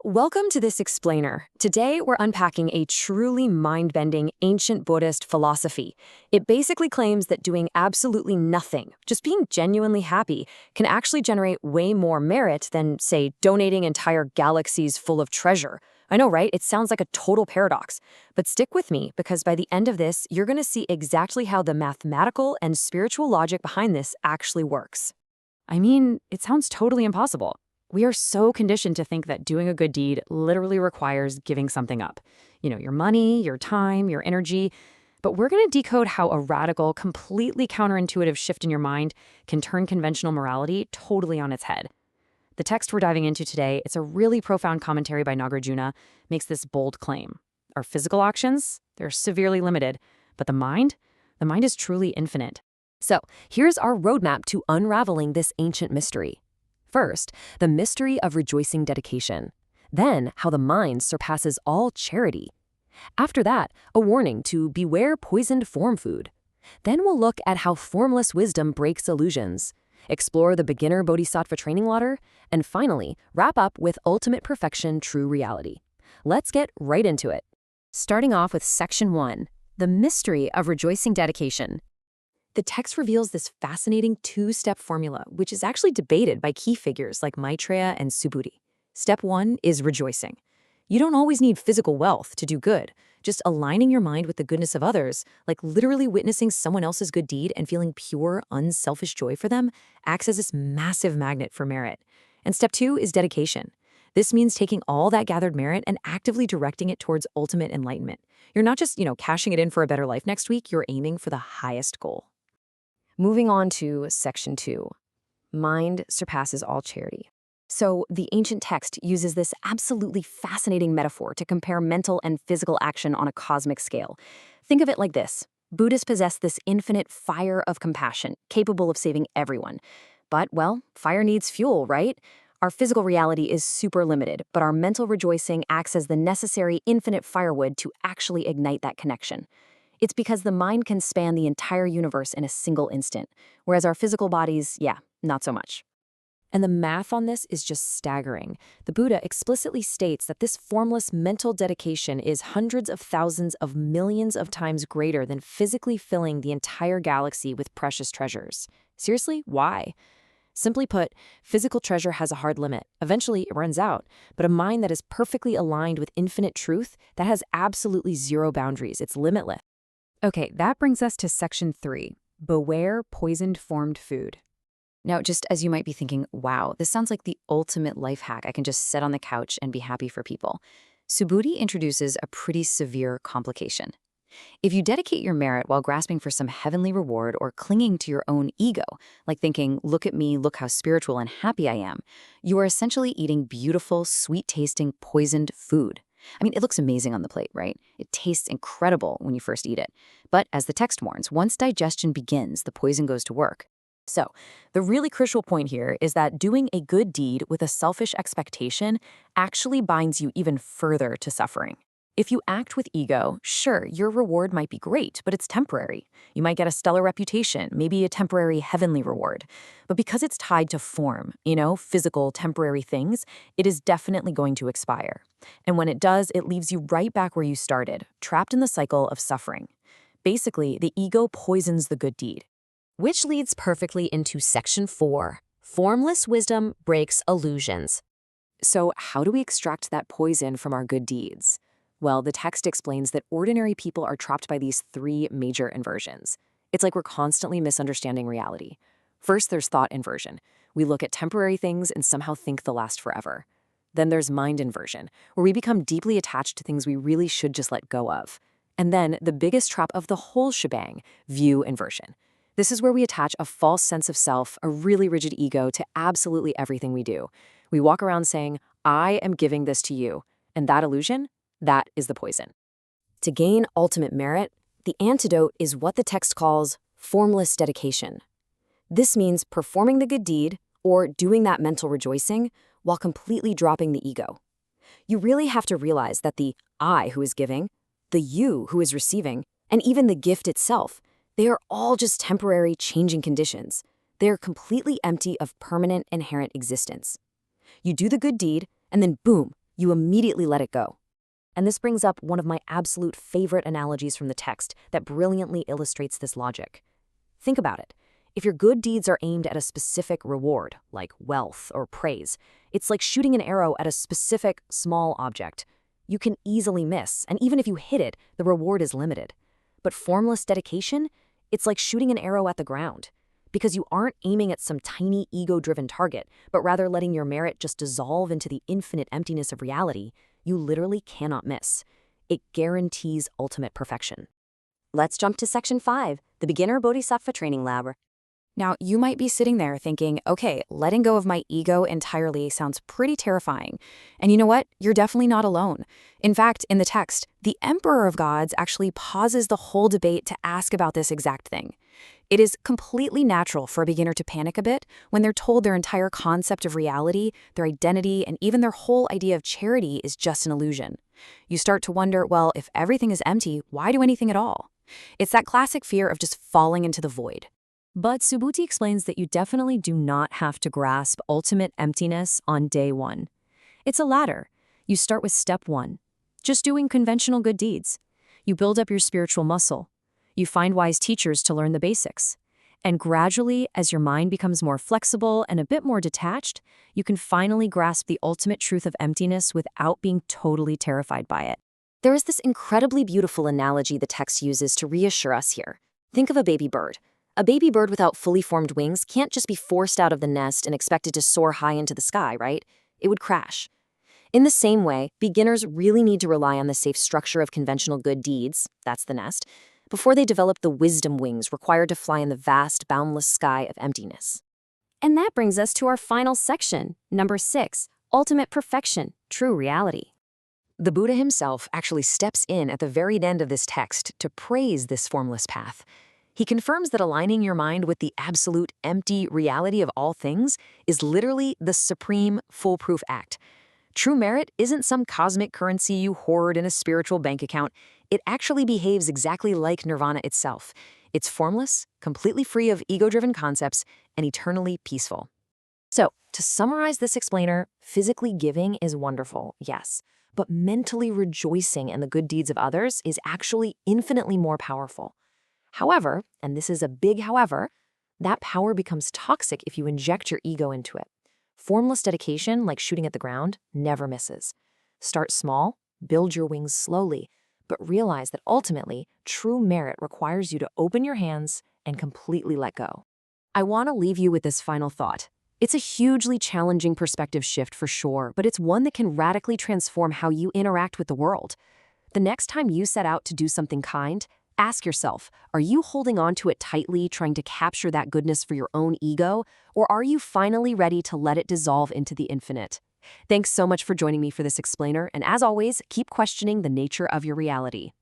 Welcome to this explainer. Today, we're unpacking a truly mind-bending ancient Buddhist philosophy. It basically claims that doing absolutely nothing, just being genuinely happy, can actually generate way more merit than, say, donating entire galaxies full of treasure. I know, right? It sounds like a total paradox. But stick with me, because by the end of this, you're going to see exactly how the mathematical and spiritual logic behind this actually works. I mean, it sounds totally impossible. We are so conditioned to think that doing a good deed literally requires giving something up. Your money, your time, your energy. But we're going to decode how a radical, completely counterintuitive shift in your mind can turn conventional morality totally on its head. The text we're diving into today, it's a really profound commentary by Nagarjuna, makes this bold claim. Our physical actions, they're severely limited, but the mind is truly infinite. So, here's our roadmap to unraveling this ancient mystery. First, the mystery of rejoicing dedication. Then, how the mind surpasses all charity. After that, a warning to beware poisoned form food. Then we'll look at how formless wisdom breaks illusions, explore the beginner bodhisattva training ladder, and finally, wrap up with ultimate perfection true reality. Let's get right into it. Starting off with Section 1, the mystery of rejoicing dedication. The text reveals this fascinating two-step formula, which is actually debated by key figures like Maitreya and Subhuti. Step 1 is rejoicing. You don't always need physical wealth to do good. Just aligning your mind with the goodness of others, like literally witnessing someone else's good deed and feeling pure, unselfish joy for them, acts as this massive magnet for merit. And step 2 is dedication. This means taking all that gathered merit and actively directing it towards ultimate enlightenment. You're not just, cashing it in for a better life next week, you're aiming for the highest goal. Moving on to Section 2, mind surpasses all charity. So the ancient text uses this absolutely fascinating metaphor to compare mental and physical action on a cosmic scale. Think of it like this. Buddhists possess this infinite fire of compassion, capable of saving everyone. But, well, fire needs fuel, right? Our physical reality is super limited, but our mental rejoicing acts as the necessary infinite firewood to actually ignite that connection. It's because the mind can span the entire universe in a single instant, whereas our physical bodies, not so much. And the math on this is just staggering. The Buddha explicitly states that this formless mental dedication is hundreds of thousands of millions of times greater than physically filling the entire galaxy with precious treasures. Seriously, why? Simply put, physical treasure has a hard limit. Eventually, it runs out. But a mind that is perfectly aligned with infinite truth, that has absolutely zero boundaries. It's limitless. Okay, that brings us to Section 3, beware poisoned formed food. Now, just as you might be thinking, wow, this sounds like the ultimate life hack. I can just sit on the couch and be happy for people. Subhuti introduces a pretty severe complication. If you dedicate your merit while grasping for some heavenly reward or clinging to your own ego, like thinking, look at me, look how spiritual and happy I am, you are essentially eating beautiful, sweet-tasting, poisoned food. I mean, it looks amazing on the plate, right? It tastes incredible when you first eat it. But as the text warns, once digestion begins, the poison goes to work. So, the really crucial point here is that doing a good deed with a selfish expectation actually binds you even further to suffering. If you act with ego, sure, your reward might be great, but it's temporary. You might get a stellar reputation, maybe a temporary heavenly reward. But because it's tied to form, physical, temporary things, it is definitely going to expire. And when it does, it leaves you right back where you started, trapped in the cycle of suffering. Basically, the ego poisons the good deed. Which leads perfectly into Section 4, formless wisdom breaks illusions. So how do we extract that poison from our good deeds? Well, the text explains that ordinary people are trapped by these three major inversions. It's like we're constantly misunderstanding reality. First, there's thought inversion. We look at temporary things and somehow think they'll last forever. Then there's mind inversion, where we become deeply attached to things we really should just let go of. And then the biggest trap of the whole shebang, view inversion. This is where we attach a false sense of self, a really rigid ego, to absolutely everything we do. We walk around saying, I am giving this to you. And that illusion? That is the poison. To gain ultimate merit, the antidote is what the text calls formless dedication. This means performing the good deed or doing that mental rejoicing while completely dropping the ego. You really have to realize that the I who is giving, the you who is receiving, and even the gift itself, they are all just temporary changing conditions. They are completely empty of permanent inherent existence. You do the good deed, and then boom, you immediately let it go. And this brings up one of my absolute favorite analogies from the text that brilliantly illustrates this logic. Think about it. If your good deeds are aimed at a specific reward, like wealth or praise, it's like shooting an arrow at a specific, small object. You can easily miss, and even if you hit it, the reward is limited. But formless dedication? It's like shooting an arrow at the ground. Because you aren't aiming at some tiny ego-driven target, but rather letting your merit just dissolve into the infinite emptiness of reality, you literally cannot miss. It guarantees ultimate perfection. Let's jump to Section 5, the Beginner Bodhisattva Training Lab. Now, you might be sitting there thinking, okay, letting go of my ego entirely sounds pretty terrifying. And you know what? You're definitely not alone. In fact, in the text, the Emperor of Gods actually pauses the whole debate to ask about this exact thing. It is completely natural for a beginner to panic a bit when they're told their entire concept of reality, their identity, and even their whole idea of charity is just an illusion. You start to wonder, well, if everything is empty, why do anything at all? It's that classic fear of just falling into the void. But Subhuti explains that you definitely do not have to grasp ultimate emptiness on day one. It's a ladder. You start with step 1, just doing conventional good deeds. You build up your spiritual muscle. You find wise teachers to learn the basics. And gradually, as your mind becomes more flexible and a bit more detached, you can finally grasp the ultimate truth of emptiness without being totally terrified by it. There is this incredibly beautiful analogy the text uses to reassure us here. Think of a baby bird. A baby bird without fully formed wings can't just be forced out of the nest and expected to soar high into the sky, right? It would crash. In the same way, beginners really need to rely on the safe structure of conventional good deeds, that's the nest, before they develop the wisdom wings required to fly in the vast, boundless sky of emptiness. And that brings us to our final section, number 6, Ultimate Perfection, True Reality. The Buddha himself actually steps in at the very end of this text to praise this formless path. He confirms that aligning your mind with the absolute empty reality of all things is literally the supreme, foolproof act. True merit isn't some cosmic currency you hoard in a spiritual bank account. It actually behaves exactly like nirvana itself. It's formless, completely free of ego-driven concepts, and eternally peaceful. So, to summarize this explainer, physically giving is wonderful, yes, but mentally rejoicing in the good deeds of others is actually infinitely more powerful. However, and this is a big however, that power becomes toxic if you inject your ego into it. Formless dedication, like shooting at the ground, never misses. Start small, build your wings slowly, but realize that ultimately, true merit requires you to open your hands and completely let go. I want to leave you with this final thought. It's a hugely challenging perspective shift for sure, but it's one that can radically transform how you interact with the world. The next time you set out to do something kind, ask yourself, are you holding on to it tightly, trying to capture that goodness for your own ego, or are you finally ready to let it dissolve into the infinite? Thanks so much for joining me for this explainer, and as always, keep questioning the nature of your reality.